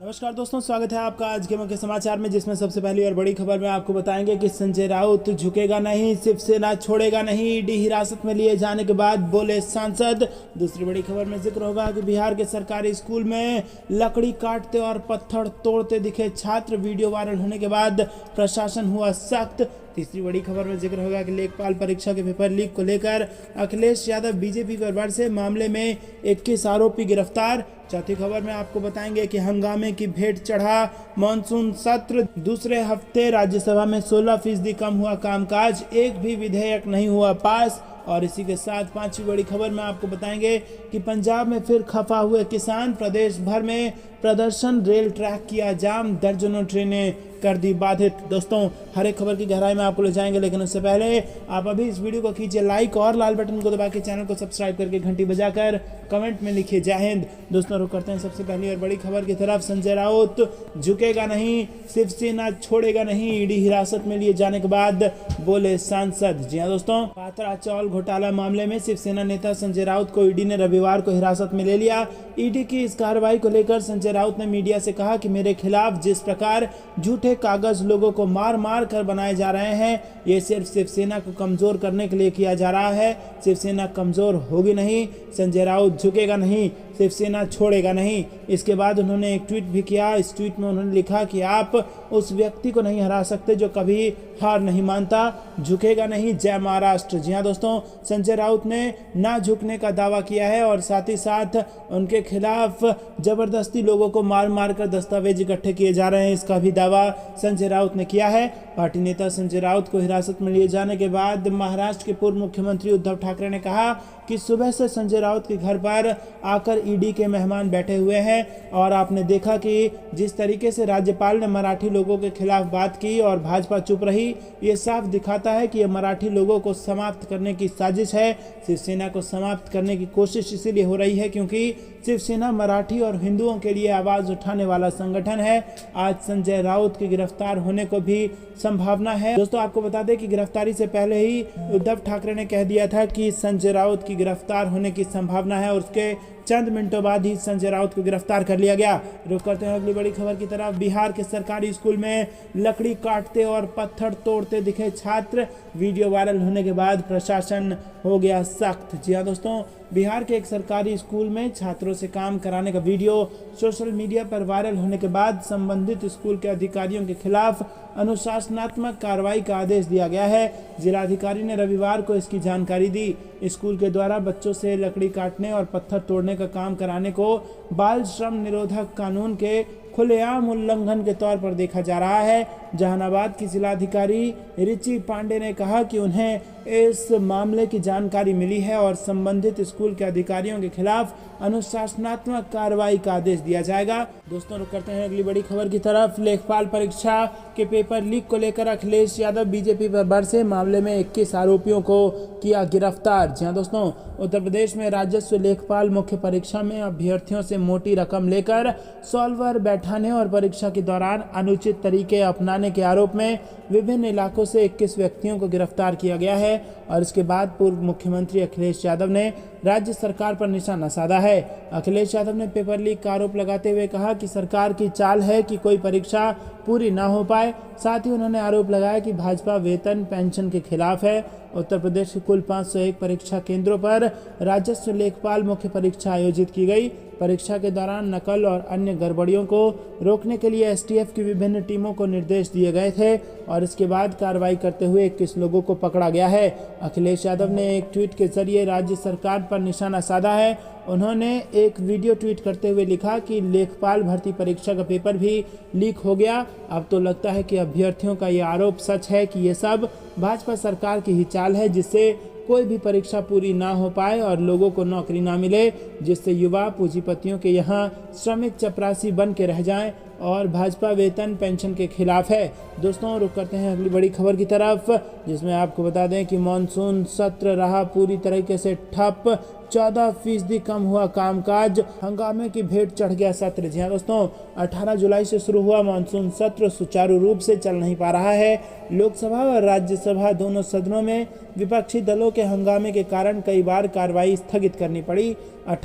नमस्कार दोस्तों, स्वागत है आपका आज के मुख्य समाचार में, जिसमें सबसे पहली और बड़ी खबर में आपको बताएंगे कि संजय राउत झुकेगा नहीं, शिवसेना छोड़ेगा नहीं। ईडी हिरासत में लिए जाने के बाद बोले सांसद। दूसरी बड़ी खबर में जिक्र होगा कि बिहार के सरकारी स्कूल में लकड़ी काटते और पत्थर तोड़ते दिखे छात्र, वीडियो वायरल होने के बाद प्रशासन हुआ सख्त। तीसरी बड़ी खबर में जिक्र होगा कि लेखपाल परीक्षा के पेपर लीक को लेकर अखिलेश यादव बीजेपी पर बरसे, मामले में 21 आरोपी गिरफ्तार। चौथी खबर में आपको बताएंगे कि हंगामे की भेंट चढ़ा मानसून सत्र, दूसरे हफ्ते राज्यसभा में 16% कम हुआ कामकाज, एक भी विधेयक नहीं हुआ पास। और इसी के साथ पांचवी बड़ी खबर में आपको बताएंगे कि पंजाब में फिर खफा हुए किसान, प्रदेश भर में प्रदर्शन, रेल ट्रैक किया जाम, दर्जनों ट्रेनें कर दी बाधित। दोस्तों, हर एक खबर की गहराई में आपको ले जाएंगे, लेकिन उससे पहले आप अभी इस वीडियो को कीजिए लाइक और लाल बटन को दबा के चैनल को सब्सक्राइब करके घंटी बजाकर कमेंट में लिखिए जय हिंद। दोस्तों, रुक करते हैं सबसे पहली और बड़ी खबर की तरफ। संजय राउत झुकेगा नहीं, शिवसेना छोड़ेगा नहीं। ईडी हिरासत में लिए जाने के बाद बोले सांसद। जी हां दोस्तों, पात्रा चावल घोटाला मामले में शिवसेना नेता संजय राउत को ईडी ने रविवार को हिरासत में ले लिया। ईडी की इस कार्रवाई को लेकर संजय राउत ने मीडिया से कहा कि मेरे खिलाफ जिस प्रकार झूठे कागज लोगों को मार मार कर बनाए जा रहे हैं, ये सिर्फ शिवसेना को कमजोर करने के लिए किया जा रहा है। शिवसेना कमजोर होगी नहीं, संजय राउत झुकेगा नहीं, शिवसेना छोड़ेगा नहीं। इसके बाद उन्होंने एक ट्वीट भी किया। इस ट्वीट में उन्होंने लिखा कि आप उस व्यक्ति को नहीं हरा सकते जो कभी हार नहीं मानता, झुकेगा नहीं, जय महाराष्ट्र। जी हाँ दोस्तों, संजय राउत ने ना झुकने का दावा किया है और साथ ही साथ उनके खिलाफ जबरदस्ती लोगों को मार मार कर दस्तावेज इकट्ठे किए जा रहे हैं, इसका भी दावा संजय राउत ने किया है। पार्टी नेता संजय राउत को हिरासत में लिए जाने के बाद महाराष्ट्र के पूर्व मुख्यमंत्री उद्धव ठाकरे ने कहा कि सुबह से संजय राउत के घर पर आकर ईडी के मेहमान बैठे हुए हैं और आपने देखा कि जिस तरीके से राज्यपाल ने मराठी लोगों के खिलाफ बात की और भाजपा चुप रही, ये साफ दिखाता है कि ये मराठी लोगों को समाप्त करने की साजिश है। शिवसेना को समाप्त करने की कोशिश इसीलिए हो रही है क्योंकि शिवसेना मराठी और हिंदुओं के लिए आवाज उठाने वाला संगठन है। आज संजय राउत के गिरफ्तार होने को भी संभावना है। दोस्तों, आपको बता दें कि गिरफ्तारी से पहले ही उद्धव ठाकरे ने कह दिया था कि संजय राउत की गिरफ्तार होने की संभावना है और उसके चंद मिनटों बाद ही संजय राउत को गिरफ्तार कर लिया गया। रुक करते हैं अगली बड़ी खबर की तरफ। बिहार के सरकारी स्कूल में लकड़ी काटते और पत्थर तोड़ते दिखे छात्र, वीडियो वायरल होने के बाद प्रशासन हो गया सख्त। जी हाँ दोस्तों, बिहार के एक सरकारी स्कूल में छात्रों से काम कराने का वीडियो सोशल मीडिया पर वायरल होने के बाद संबंधित स्कूल के अधिकारियों के खिलाफ अनुशासनात्मक कार्रवाई का आदेश दिया गया है। जिलाधिकारी ने रविवार को इसकी जानकारी दी। स्कूल के द्वारा बच्चों से लकड़ी काटने और पत्थर तोड़ने का काम कराने को बाल श्रम निरोधक कानून के खुलेआम उल्लंघन के तौर पर देखा जा रहा है। जहानाबाद की जिलाधिकारी रिची पांडे ने कहा कि उन्हें इस मामले की जानकारी मिली है और संबंधित स्कूल के अधिकारियों के खिलाफ अनुशासनात्मक कार्रवाई का आदेश दिया जाएगा। दोस्तों, रुक करते हैं अगली बड़ी खबर की तरफ। लेखपाल परीक्षा के पेपर लीक को लेकर अखिलेश यादव बीजेपी पर बरसे, मामले में 21 आरोपियों को किया गिरफ्तार। जी हाँ दोस्तों, उत्तर प्रदेश में राजस्व लेखपाल मुख्य परीक्षा में अभ्यर्थियों से मोटी रकम लेकर सॉल्वर बैठाने और परीक्षा के दौरान अनुचित तरीके अपनाने के आरोप में विभिन्न इलाकों से 21 व्यक्तियों को गिरफ्तार किया गया है और इसके बाद पूर्व मुख्यमंत्री अखिलेश यादव ने राज्य सरकार पर निशाना साधा है। अखिलेश यादव ने पेपर लीक का आरोप लगाते हुए कहा कि सरकार की चाल है कि कोई परीक्षा पूरी ना हो पाए। साथ ही उन्होंने आरोप लगाया कि भाजपा वेतन पेंशन के खिलाफ है। उत्तर प्रदेश के कुल 501 परीक्षा केंद्रों पर राजस्व लेखपाल मुख्य परीक्षा आयोजित की गई। परीक्षा के दौरान नकल और अन्य गड़बड़ियों को रोकने के लिए एसटीएफ की विभिन्न टीमों को निर्देश दिए गए थे और इसके बाद कार्रवाई करते हुए 21 लोगों को पकड़ा गया है। अखिलेश यादव ने एक ट्वीट के जरिए राज्य सरकार पर निशाना साधा है। उन्होंने एक वीडियो ट्वीट करते हुए लिखा कि लेखपाल भर्ती परीक्षा का पेपर भी लीक हो गया। अब तो लगता है कि अभ्यर्थियों का ये आरोप सच है कि ये सब भाजपा सरकार की ही चाल है, जिससे कोई भी परीक्षा पूरी ना हो पाए और लोगों को नौकरी ना मिले, जिससे युवा पूंजीपतियों के यहाँ श्रमिक चपरासी बन के रह जाएं और भाजपा वेतन पेंशन के खिलाफ है। दोस्तों, रुक करते हैं अगली बड़ी खबर की तरफ, जिसमें आपको बता दें कि मानसून सत्र रहा पूरी तरीके से ठप, 14% कम हुआ कामकाज, हंगामे की भेंट चढ़ गया सत्र। जी हाँ दोस्तों, 18 जुलाई से शुरू हुआ मानसून सत्र सुचारू रूप से चल नहीं पा रहा है। लोकसभा और राज्यसभा दोनों सदनों में विपक्षी दलों के हंगामे के कारण कई बार कार्रवाई स्थगित करनी पड़ी।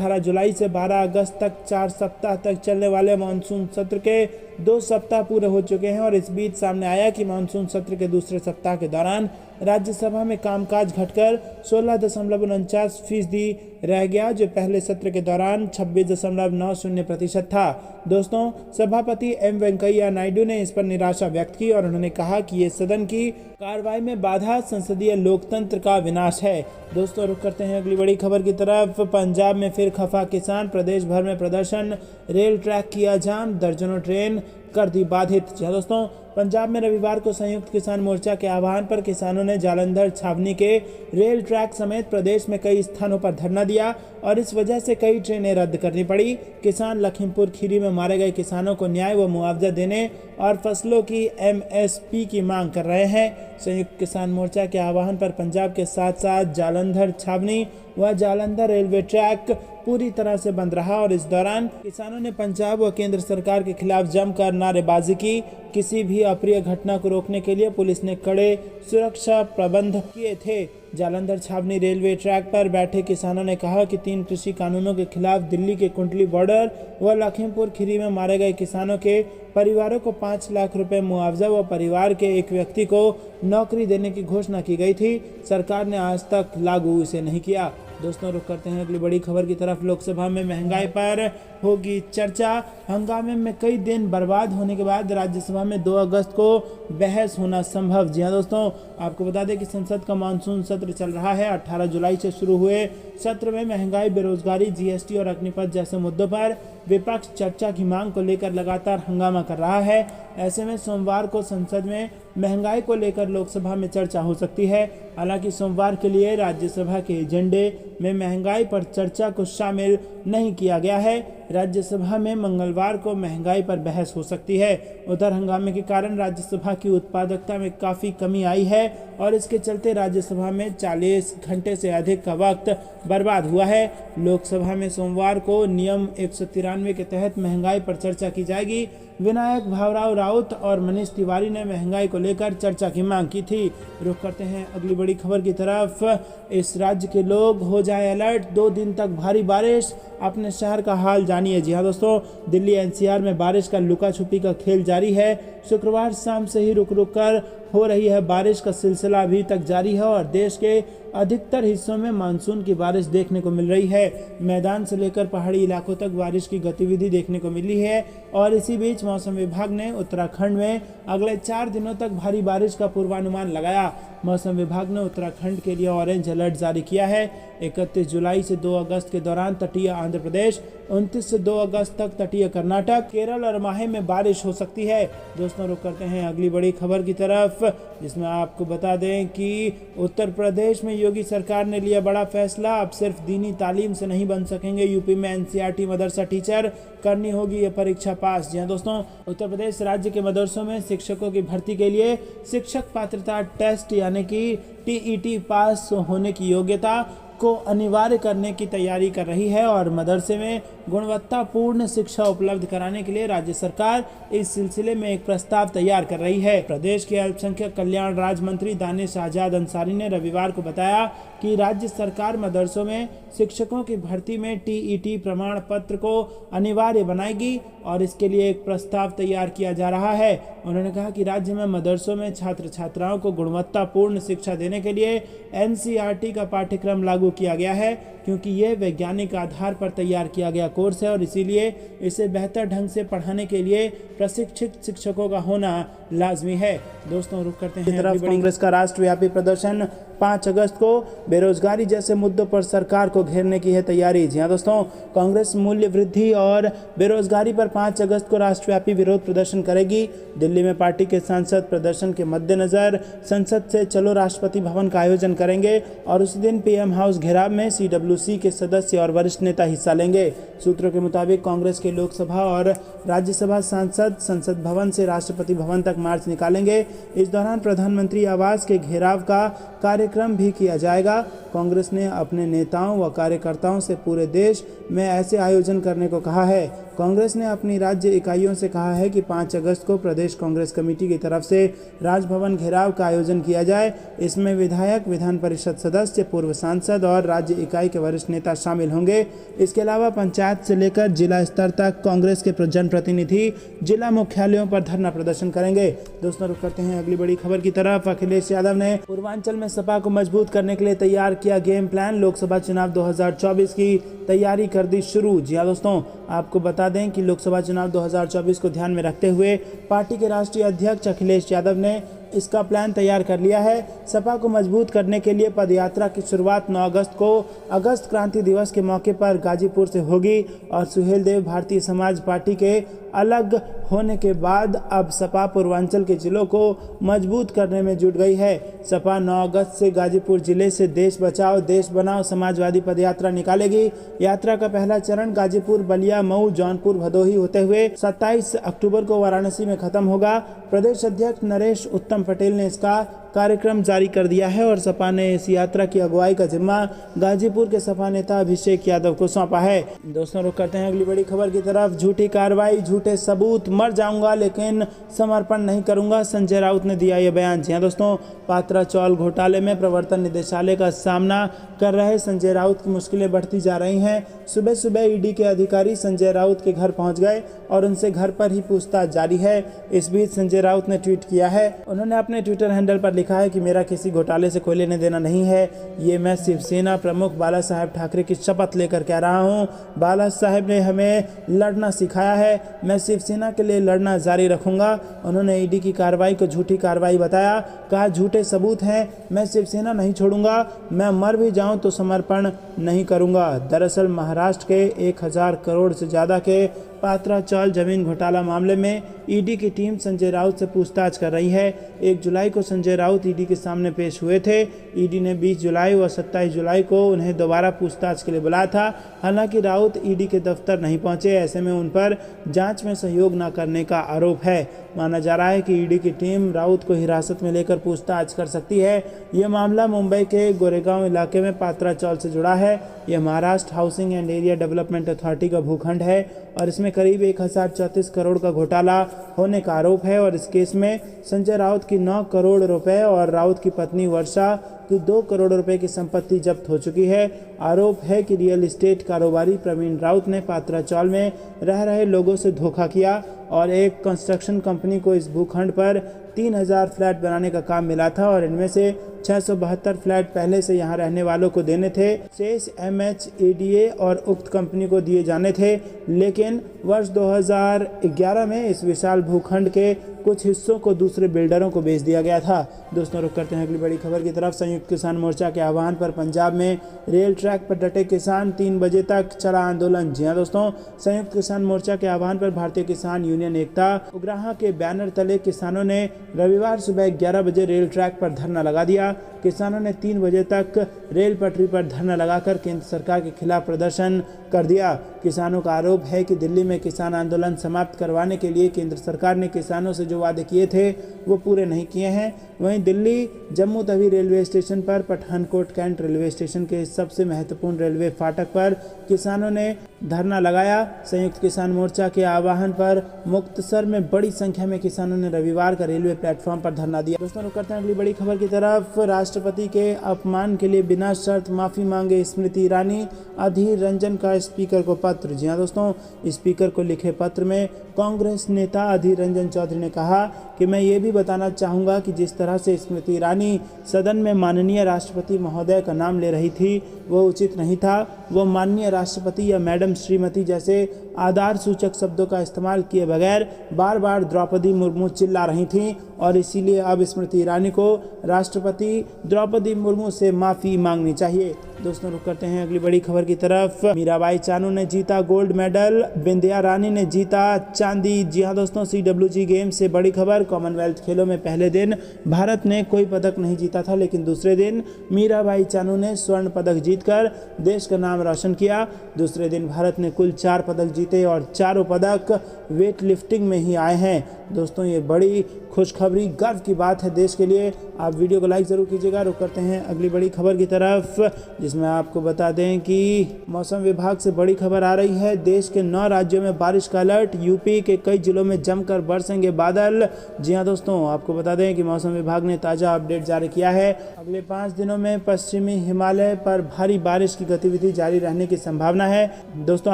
18 जुलाई से 12 अगस्त तक 4 सप्ताह तक चलने वाले मानसून सत्र के 2 सप्ताह पूरे हो चुके हैं और इस बीच सामने आया कि मानसून सत्र के दूसरे सप्ताह के दौरान राज्यसभा में कामकाज घटकर 16.49% रह गया, जो पहले सत्र के दौरान 26.90% था। दोस्तों, सभापति एम वेंकैया नायडू ने इस पर निराशा व्यक्त की और उन्होंने कहा कि ये सदन की कार्रवाई में बाधा संसदीय लोकतंत्र का विनाश है। दोस्तों, रुक करते हैं अगली बड़ी खबर की तरफ। पंजाब में फिर खफा किसान, प्रदेश भर में प्रदर्शन, रेल ट्रैक किया जाम, दर्जनों ट्रेन कर दी बाधित। दोस्तों, पंजाब में रविवार को संयुक्त किसान मोर्चा के आह्वान पर किसानों ने जालंधर छावनी के रेल ट्रैक समेत प्रदेश में कई स्थानों पर धरना दिया और इस वजह से कई ट्रेनें रद्द करनी पड़ी। किसान लखीमपुर खीरी में मारे गए किसानों को न्याय व मुआवजा देने और फसलों की MSP की मांग कर रहे हैं। संयुक्त किसान मोर्चा के आह्वान पर पंजाब के साथ साथ जालंधर छावनी व जालंधर रेलवे ट्रैक पूरी तरह से बंद रहा और इस दौरान किसानों ने पंजाब व केंद्र सरकार के खिलाफ जमकर नारेबाजी की। किसी भी अप्रिय घटना को रोकने के लिए पुलिस ने कड़े सुरक्षा प्रबंध किए थे। जालंधर छावनी रेलवे ट्रैक पर बैठे किसानों ने कहा कि 3 कृषि कानूनों के खिलाफ दिल्ली के कुंडली बॉर्डर व लखीमपुर खीरी में मारे गए किसानों के परिवारों को 5 लाख रुपए मुआवजा व परिवार के एक व्यक्ति को नौकरी देने की घोषणा की गई थी। सरकार ने आज तक लागू इसे नहीं किया। दोस्तों, रुक करते हैं अगली बड़ी खबर की तरफ। लोकसभा में महंगाई पर होगी चर्चा, हंगामे में कई दिन बर्बाद होने के बाद राज्यसभा में 2 अगस्त को बहस होना संभव। जी हाँ दोस्तों, आपको बता दें कि संसद का मानसून सत्र चल रहा है। 18 जुलाई से शुरू हुए सत्र में महंगाई, बेरोजगारी, GST और अग्निपथ जैसे मुद्दों पर विपक्ष चर्चा की मांग को लेकर लगातार हंगामा कर रहा है। ऐसे में सोमवार को संसद में महंगाई को लेकर लोकसभा में चर्चा हो सकती है। हालांकि सोमवार के लिए राज्यसभा के एजेंडे में महंगाई पर चर्चा को शामिल नहीं किया गया है। राज्यसभा में मंगलवार को महंगाई पर बहस हो सकती है। उधर हंगामे के कारण राज्यसभा की उत्पादकता में काफ़ी कमी आई है और इसके चलते राज्यसभा में 40 घंटे से अधिक का वक्त बर्बाद हुआ है। लोकसभा में सोमवार को नियम 193 के तहत महंगाई पर चर्चा की जाएगी। विनायक भावराव राउत और मनीष तिवारी ने महंगाई को लेकर चर्चा की मांग की थी। रुख करते हैं अगली बड़ी खबर की तरफ। इस राज्य के लोग हो जाए अलर्ट, 2 दिन तक भारी बारिश, अपने शहर का हाल जानिए। जी हाँ दोस्तों, दिल्ली NCR में बारिश का लुका छुपी का खेल जारी है। शुक्रवार शाम से ही रुक रुक कर हो रही है बारिश का सिलसिला अभी तक जारी है और देश के अधिकतर हिस्सों में मानसून की बारिश देखने को मिल रही है। मैदान से लेकर पहाड़ी इलाकों तक बारिश की गतिविधि देखने को मिली है और इसी बीच मौसम विभाग ने उत्तराखंड में अगले 4 दिनों तक भारी बारिश का पूर्वानुमान लगाया। मौसम विभाग ने उत्तराखंड के लिए ऑरेंज अलर्ट जारी किया है। 31 जुलाई से 2 अगस्त के दौरान तटीय आंध्र प्रदेश, 29 से 2 अगस्त तक तटीय कर्नाटक, केरल और माहे में बारिश हो सकती है। दोस्तों, रुक करते हैं अगली बड़ी खबर की तरफ, जिसमें आपको बता दें कि उत्तर प्रदेश में योगी सरकार ने लिया बड़ा फैसला। अब सिर्फ दीनी तालीम से नहीं बन सकेंगे यूपी में NCERT मदरसा टीचर, करनी होगी ये परीक्षा पास। जी हाँ दोस्तों, उत्तर प्रदेश राज्य के मदरसों में शिक्षकों की भर्ती के लिए शिक्षक पात्रता टेस्ट यानी कि TET पास होने की योग्यता को अनिवार्य करने की तैयारी कर रही है और मदरसे में गुणवत्तापूर्ण शिक्षा उपलब्ध कराने के लिए राज्य सरकार इस सिलसिले में एक प्रस्ताव तैयार कर रही है। प्रदेश के अल्पसंख्यक कल्याण राज्य मंत्री दानिश आजाद अंसारी ने रविवार को बताया कि राज्य सरकार मदरसों में शिक्षकों की भर्ती में TET प्रमाण पत्र को अनिवार्य बनाएगी और इसके लिए एक प्रस्ताव तैयार किया जा रहा है। उन्होंने कहा कि राज्य में मदरसों में छात्र छात्राओं को गुणवत्तापूर्ण शिक्षा देने के लिए NCERT का पाठ्यक्रम लागू किया गया है, क्योंकि यह वैज्ञानिक आधार पर तैयार किया गया कोर्स है और इसीलिए इसे बेहतर ढंग से पढ़ाने के लिए प्रशिक्षित शिक्षकों का होना लाजमी है। दोस्तों, रुक करते हैं कांग्रेस का राष्ट्रव्यापी प्रदर्शन 5 अगस्त को बेरोजगारी जैसे मुद्दों पर सरकार को घेरने की है तैयारी। जी हाँ दोस्तों, कांग्रेस मूल्य वृद्धि और बेरोजगारी पर 5 अगस्त को राष्ट्रव्यापी विरोध प्रदर्शन करेगी। दिल्ली में पार्टी के सांसद प्रदर्शन के मद्देनजर संसद से चलो राष्ट्रपति भवन का आयोजन करेंगे और उसी दिन PM हाउस घेराव में CWC के सदस्य और वरिष्ठ नेता हिस्सा लेंगे। सूत्रों के मुताबिक कांग्रेस के लोकसभा और राज्यसभा सांसद संसद भवन से राष्ट्रपति भवन तक मार्च निकालेंगे। इस दौरान प्रधानमंत्री आवास के घेराव का कार्यक्रम कार्यक्रम भी किया जाएगा। कांग्रेस ने अपने नेताओं व कार्यकर्ताओं से पूरे देश में ऐसे आयोजन करने को कहा है। कांग्रेस ने अपनी राज्य इकाइयों से कहा है कि 5 अगस्त को प्रदेश कांग्रेस कमेटी की तरफ से राजभवन घेराव का आयोजन किया जाए। इसमें विधायक, विधान परिषद सदस्य, पूर्व सांसद और राज्य इकाई के वरिष्ठ नेता शामिल होंगे। इसके अलावा पंचायत से लेकर जिला स्तर तक कांग्रेस के जनप्रतिनिधि जिला मुख्यालयों पर धरना प्रदर्शन करेंगे। दोस्तों, रुक करते हैं अगली बड़ी खबर की तरफ। अखिलेश यादव ने पूर्वांचल में सपा को मजबूत करने के लिए तैयार किया गेम प्लान। लोकसभा चुनाव 2024 की तैयारी कर दी शुरू। जी हाँ दोस्तों, आपको बता दें कि लोकसभा चुनाव 2024 को ध्यान में रखते हुए पार्टी के राष्ट्रीय अध्यक्ष अखिलेश यादव ने इसका प्लान तैयार कर लिया है। सपा को मजबूत करने के लिए पदयात्रा की शुरुआत 9 अगस्त को अगस्त क्रांति दिवस के मौके पर गाजीपुर से होगी और सुहेलदेव भारतीय समाज पार्टी के अलग होने के बाद अब सपा पूर्वांचल के जिलों को मजबूत करने में जुट गई है। सपा 9 अगस्त से गाजीपुर जिले से देश बचाओ देश बनाओ समाजवादी पदयात्रा निकालेगी। यात्रा का पहला चरण गाजीपुर, बलिया, मऊ, जौनपुर, भदोही होते हुए 27 अक्टूबर को वाराणसी में खत्म होगा। प्रदेश अध्यक्ष नरेश उत्तम पटेल ने इसका कार्यक्रम जारी कर दिया है और सपा ने इस यात्रा की अगुवाई का जिम्मा गाजीपुर के सपा नेता अभिषेक यादव को सौंपा है। दोस्तों, रुक करते हैं अगली बड़ी खबर की तरफ। झूठी कार्रवाई, झूठे सबूत, मर जाऊंगा लेकिन समर्पण नहीं करूंगा, संजय राउत ने दिया ये बयान। जी हाँ दोस्तों, पात्रा चौल घोटाले में प्रवर्तन निदेशालय का सामना कर रहे संजय राउत की मुश्किलें बढ़ती जा रही हैं। सुबह सुबह ईडी के अधिकारी संजय राउत के घर पहुंच गए और उनसे घर पर ही पूछताछ जारी है। इस बीच संजय राउत ने ट्वीट किया है। उन्होंने अपने ट्विटर हैंडल पर लिखा है कि मेरा किसी घोटाले से कोई लेने देना नहीं है। ये मैं शिवसेना प्रमुख बाला साहेब ठाकरे की शपथ लेकर कह रहा हूँ। बाला साहेब ने हमें लड़ना सिखाया है, मैं शिवसेना के लिए लड़ना जारी रखूंगा। उन्होंने ईडी की कार्रवाई को झूठी कार्रवाई बताया, कहा झूठे सबूत हैं, मैं शिवसेना नहीं छोड़ूंगा, मैं मर भी जाऊं तो समर्पण नहीं करूंगा। दरअसल महाराष्ट्र के 1000 करोड़ से ज़्यादा के पात्रा चौल जमीन घोटाला मामले में ईडी की टीम संजय राउत से पूछताछ कर रही है। 1 जुलाई को संजय राउत ईडी के सामने पेश हुए थे। ईडी ने 20 जुलाई व 27 जुलाई को उन्हें दोबारा पूछताछ के लिए बुलाया था। हालांकि राउत ईडी के दफ्तर नहीं पहुंचे, ऐसे में उन पर जांच में सहयोग न करने का आरोप है। माना जा रहा है कि ईडी की टीम राउत को हिरासत में लेकर पूछताछ कर सकती है। यह मामला मुंबई के गोरेगांव इलाके में पात्रा चौल से जुड़ा है। यह Maharashtra housing and area development authority का भूखंड है और इसमें करीब 1034 करोड़ का घोटाला होने का आरोप है। और इस केस में संजय राउत की 9 करोड़ रुपए और राउत की पत्नी वर्षा की 2 करोड़ रुपए की संपत्ति जब्त हो चुकी है। आरोप है कि रियल एस्टेट कारोबारी प्रवीण राउत ने पात्रा चौल में रह रहे लोगों से धोखा किया और एक कंस्ट्रक्शन कंपनी को इस भूखंड पर 3000 फ्लैट बनाने का काम मिला था और इनमें से 672 फ्लैट पहले से यहां रहने वालों को देने थे। शेष MHEDA और उक्त कंपनी को दिए जाने थे, लेकिन वर्ष 2011 में इस विशाल भूखंड के कुछ हिस्सों को दूसरे बिल्डरों को बेच दिया गया था। दोस्तों, रुक करते हैं अगली बड़ी खबर की तरफ। संयुक्त किसान मोर्चा के आह्वान पर पंजाब में रेल ट्रैक पर डटे किसान, 3 बजे तक चला आंदोलन। जी हाँ दोस्तों, संयुक्त किसान मोर्चा के आह्वान पर भारतीय किसान यूनियन एकता उग्राहा के बैनर तले किसानों ने रविवार सुबह 11 बजे रेल ट्रैक पर धरना लगा दिया। किसानों ने 3 बजे तक रेल पटरी पर धरना लगाकर केंद्र सरकार के खिलाफ प्रदर्शन कर दिया। किसानों का आरोप है कि दिल्ली में किसान आंदोलन समाप्त करवाने के लिए केंद्र सरकार ने किसानों से जो वादे किए थे वो पूरे नहीं किए हैं। वहीं दिल्ली जम्मू तवी रेलवे स्टेशन पर पठानकोट कैंट रेलवे स्टेशन के सबसे महत्वपूर्ण रेलवे फाटक पर किसानों ने धरना लगाया। संयुक्त किसान मोर्चा के आह्वान पर मुक्तसर में बड़ी संख्या में किसानों ने रविवार का रेलवे प्लेटफॉर्म पर धरना दिया। दोस्तों, रुक करते हैं अगली बड़ी खबर की तरफ। राष्ट्रपति के अपमान के लिए बिना शर्त माफी मांगे स्मृति ईरानी, अधीर रंजन का स्पीकर को पत्र। जी हाँ दोस्तों, स्पीकर को लिखे पत्र में कांग्रेस नेता अधीर रंजन चौधरी ने कहा कि मैं ये भी बताना चाहूँगा कि जिस तरह से स्मृति ईरानी सदन में माननीय राष्ट्रपति महोदय का नाम ले रही थी वो उचित नहीं था। वो माननीय राष्ट्रपति या मैडम, श्रीमती जैसे आधार सूचक शब्दों का इस्तेमाल किए बगैर बार बार द्रौपदी मुर्मू चिल्ला रही थीं और इसीलिए अब स्मृति ईरानी को राष्ट्रपति द्रौपदी मुर्मू से माफ़ी मांगनी चाहिए। दोस्तों, रुक करते हैं अगली बड़ी खबर की तरफ। मीराबाई चानू ने जीता गोल्ड मेडल, बिंदिया रानी ने जीता चांदी। जी हाँ दोस्तों, CWG गेम्स से बड़ी खबर। कॉमनवेल्थ खेलों में पहले दिन भारत ने कोई पदक नहीं जीता था, लेकिन दूसरे दिन मीराबाई चानू ने स्वर्ण पदक जीतकर देश का नाम रोशन किया। दूसरे दिन भारत ने कुल 4 पदक जीते और चारों पदक वेट लिफ्टिंग में ही आए हैं। दोस्तों, ये बड़ी खुशखबरी, गर्व की बात है देश के लिए। आप वीडियो को लाइक ज़रूर कीजिएगा। रुक करते हैं अगली बड़ी खबर की तरफ, जिसमें आपको बता दें कि मौसम विभाग से बड़ी खबर आ रही है। देश के 9 राज्यों में बारिश का अलर्ट, यूपी के कई जिलों में जमकर बरसेंगे बादल। जी हाँ दोस्तों, आपको बता दें कि मौसम विभाग ने ताज़ा अपडेट जारी किया है। अगले 5 दिनों में पश्चिमी हिमालय पर भारी बारिश की गतिविधि जारी रहने की संभावना है। दोस्तों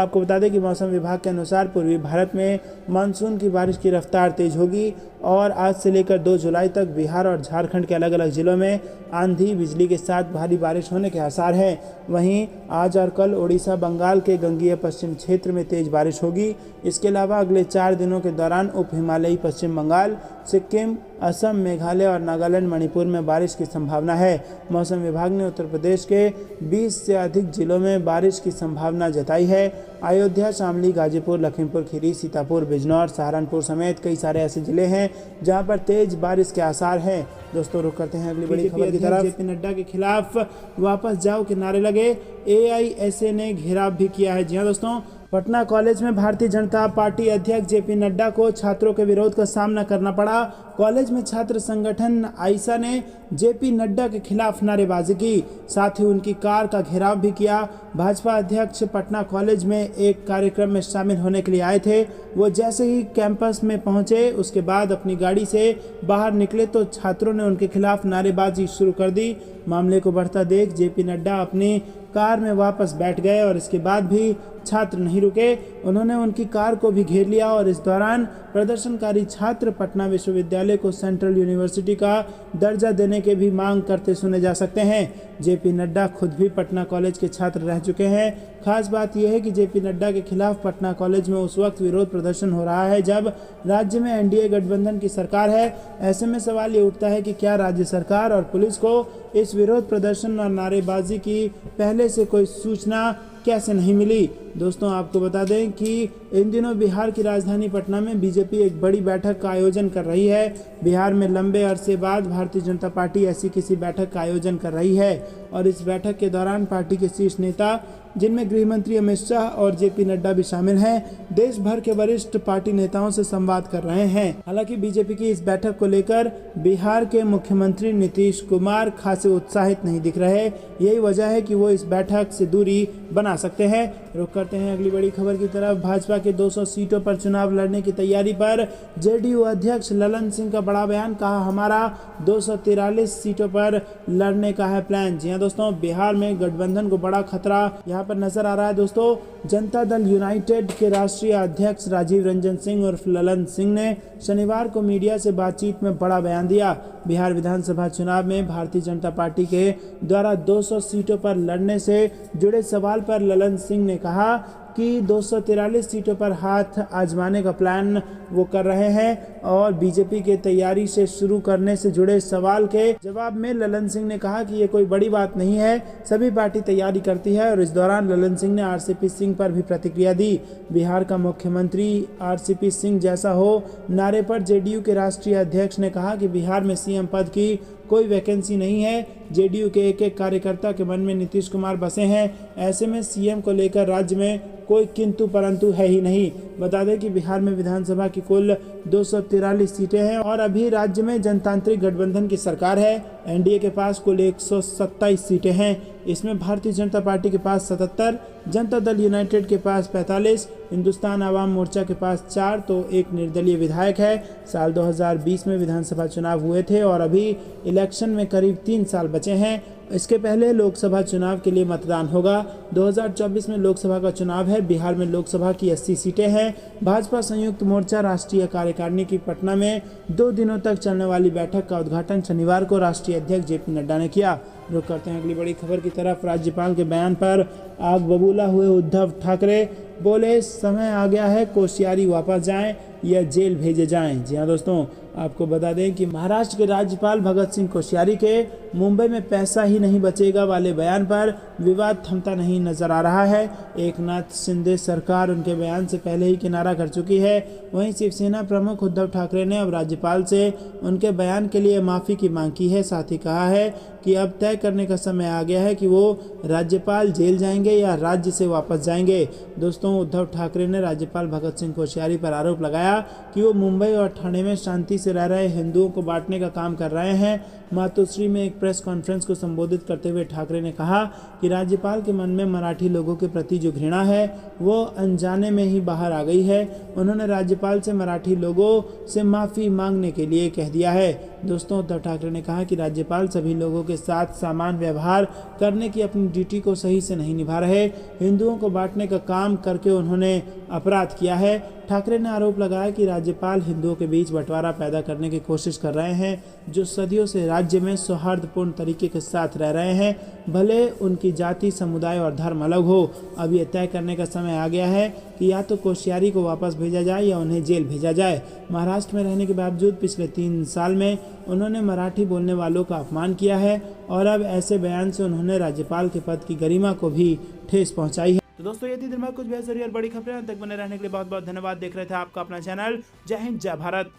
आपको बता दें कि मौसम विभाग के अनुसार पूर्वी भारत में मानसून की बारिश की रफ्तार तेज होगी और आज से लेकर 2 जुलाई तक बिहार और झारखंड के अलग अलग जिलों में आंधी बिजली के साथ भारी बारिश होने के आसार हैं। वहीं आज और कल ओडिशा, बंगाल के गंगीय पश्चिम क्षेत्र में तेज बारिश होगी। इसके अलावा अगले 4 दिनों के दौरान उप हिमालयी पश्चिम बंगाल, सिक्किम, असम, मेघालय और नागालैंड, मणिपुर में बारिश की संभावना है। मौसम विभाग ने उत्तर प्रदेश के 20 से अधिक जिलों में बारिश की संभावना जताई है। अयोध्या, शामली, गाजीपुर, लखीमपुर खीरी, सीतापुर, बिजनौर, सहारनपुर समेत कई सारे ऐसे जिले हैं जहां पर तेज बारिश के आसार हैं। दोस्तों रुक करते हैं अगली बड़ी खबर की तरफ। जेपी नड्डा के खिलाफ वापस जाओ के नारे लगे, AISA ने घेराव भी किया है। जी हाँ दोस्तों, पटना कॉलेज में भारतीय जनता पार्टी अध्यक्ष जेपी नड्डा को छात्रों के विरोध का सामना करना पड़ा। कॉलेज में छात्र संगठन आइसा ने जेपी नड्डा के खिलाफ नारेबाजी की, साथ ही उनकी कार का घेराव भी किया। भाजपा अध्यक्ष पटना कॉलेज में एक कार्यक्रम में शामिल होने के लिए आए थे। वो जैसे ही कैंपस में पहुंचे उसके बाद अपनी गाड़ी से बाहर निकले तो छात्रों ने उनके खिलाफ नारेबाजी शुरू कर दी। मामले को बढ़ता देख जेपी नड्डा अपनी कार में वापस बैठ गए और इसके बाद भी छात्र नहीं रुके। उन्होंने उनकी कार को भी घेर लिया और इस दौरान प्रदर्शनकारी छात्र पटना विश्वविद्यालय को सेंट्रल यूनिवर्सिटी का दर्जा देने के भी मांग करते सुने जा सकते हैं। जेपी नड्डा खुद भी पटना कॉलेज के छात्र रह चुके हैं। खास बात यह है कि जेपी नड्डा के खिलाफ पटना कॉलेज में उस वक्त विरोध प्रदर्शन हो रहा है जब राज्य में NDA गठबंधन की सरकार है। ऐसे में सवाल ये उठता है कि क्या राज्य सरकार और पुलिस को इस विरोध प्रदर्शन और नारेबाजी की पहले से कोई सूचना कैसे नहीं मिली। दोस्तों आपको बता दें कि इन दिनों बिहार की राजधानी पटना में बीजेपी एक बड़ी बैठक का आयोजन कर रही है। बिहार में लंबे अरसे बाद भारतीय जनता पार्टी ऐसी किसी बैठक का आयोजन कर रही है और इस बैठक के दौरान पार्टी के शीर्ष नेता, जिनमें गृह मंत्री अमित शाह और जेपी नड्डा भी शामिल हैं, देश भर के वरिष्ठ पार्टी नेताओं से संवाद कर रहे हैं। हालांकि बीजेपी की इस बैठक को लेकर बिहार के मुख्यमंत्री नीतीश कुमार खासे उत्साहित नहीं दिख रहे। यही वजह है कि वो इस बैठक से दूरी बना सकते हैं। रुक करते हैं अगली बड़ी खबर की तरफ। भाजपा के 200 सीटों पर चुनाव लड़ने की तैयारी पर JDU अध्यक्ष ललन सिंह का बड़ा बयान। कहा, हमारा 243 सीटों पर लड़ने का है प्लान। जी हाँ दोस्तों, बिहार में गठबंधन को बड़ा खतरा यहाँ पर नजर आ रहा है। दोस्तों, जनता दल यूनाइटेड के राष्ट्रीय अध्यक्ष राजीव रंजन सिंह उर्फ ललन सिंह ने शनिवार को मीडिया से बातचीत में बड़ा बयान दिया। बिहार विधानसभा चुनाव में भारतीय जनता पार्टी के द्वारा 200 सीटों पर लड़ने से जुड़े सवाल पर ललन सिंह ने कहा कि 243 सीटों पर हाथ आजमाने का प्लान वो कर रहे हैं और बीजेपी के तैयारी से शुरू करने से जुड़े सवाल के जवाब में ललन सिंह ने कहा कि ये कोई बड़ी बात नहीं है, सभी पार्टी तैयारी करती है। और इस दौरान ललन सिंह ने RCP सिंह पर भी प्रतिक्रिया दी। बिहार का मुख्यमंत्री RCP सिंह जैसा हो नारे पर JDU के राष्ट्रीय अध्यक्ष ने कहा कि बिहार में CM पद की कोई वैकेंसी नहीं है। JDU के एक एक कार्यकर्ता के मन में नीतीश कुमार बसे हैं। ऐसे में CM को लेकर राज्य में कोई किंतु परंतु है ही नहीं। बता दें कि बिहार में विधानसभा की कुल 243 सीटें हैं और अभी राज्य में जनतांत्रिक गठबंधन की सरकार है। NDA के पास कुल 127 सीटें हैं। इसमें भारतीय जनता पार्टी के पास 77, जनता दल यूनाइटेड के पास 45, हिंदुस्तान आवाम मोर्चा के पास 4 तो एक निर्दलीय विधायक है। साल 2020 में विधानसभा चुनाव हुए थे और अभी इलेक्शन में करीब 3 साल बचे हैं। इसके पहले लोकसभा चुनाव के लिए मतदान होगा। 2024 में लोकसभा का चुनाव है। बिहार में लोकसभा की 80 सीटें हैं। भाजपा संयुक्त मोर्चा राष्ट्रीय कार्यकारिणी की पटना में 2 दिनों तक चलने वाली बैठक का उद्घाटन शनिवार को राष्ट्रीय अध्यक्ष JP नड्डा ने किया। रुक करते हैं अगली बड़ी खबर की तरफ। राज्यपाल के बयान पर आग बबूला हुए उद्धव ठाकरे, बोले समय आ गया है, कोश्यारी वापस जाएं या जेल भेजे जाएं। जी हाँ दोस्तों, आपको बता दें कि महाराष्ट्र के राज्यपाल भगत सिंह कोश्यारी के मुंबई में पैसा ही नहीं बचेगा वाले बयान पर विवाद थमता नहीं नजर आ रहा है। एकनाथ शिंदे सरकार उनके बयान से पहले ही किनारा कर चुकी है। वहीं शिवसेना प्रमुख उद्धव ठाकरे ने अब राज्यपाल से उनके बयान के लिए माफ़ी की मांग की है। साथ ही कहा है कि अब तय करने का समय आ गया है कि वो राज्यपाल जेल जाएंगे या राज्य से वापस जाएंगे। दोस्तों, उद्धव ठाकरे ने राज्यपाल भगत सिंह कोश्यारी पर आरोप लगाया कि वो मुंबई और ठाणे में शांति से रह रहे हिंदुओं को बांटने का काम कर रहे हैं। मातोश्री में एक प्रेस कॉन्फ्रेंस को संबोधित करते हुए ठाकरे ने कहा कि राज्यपाल के मन में मराठी लोगों के प्रति जो घृणा है वो अनजाने में ही बाहर आ गई है। उन्होंने राज्यपाल से मराठी लोगों से माफ़ी मांगने के लिए कह दिया है। दोस्तों, उद्धव ठाकरे ने कहा कि राज्यपाल सभी लोगों के साथ समान व्यवहार करने की अपनी ड्यूटी को सही से नहीं निभा रहे। हिंदुओं को बांटने का काम करके उन्होंने अपराध किया है। ठाकरे ने आरोप लगाया कि राज्यपाल हिंदुओं के बीच बंटवारा पैदा करने की कोशिश कर रहे हैं, जो सदियों से राज्य में सौहार्दपूर्ण तरीके के साथ रह रहे हैं, भले उनकी जाति, समुदाय और धर्म अलग हो। अब यह तय करने का समय आ गया है कि या तो कोश्यारी को वापस भेजा जाए या उन्हें जेल भेजा जाए। महाराष्ट्र में रहने के बावजूद पिछले 3 साल में उन्होंने मराठी बोलने वालों का अपमान किया है और अब ऐसे बयान से उन्होंने राज्यपाल के पद की गरिमा को भी ठेस पहुंचाई है। तो दोस्तों, ये थी दिन भर कुछ बेहद और बड़ी खबरें। तक बने रहने के लिए बहुत बहुत धन्यवाद। देख रहे थे आपका अपना चैनल। जय हिंद, जय भारत।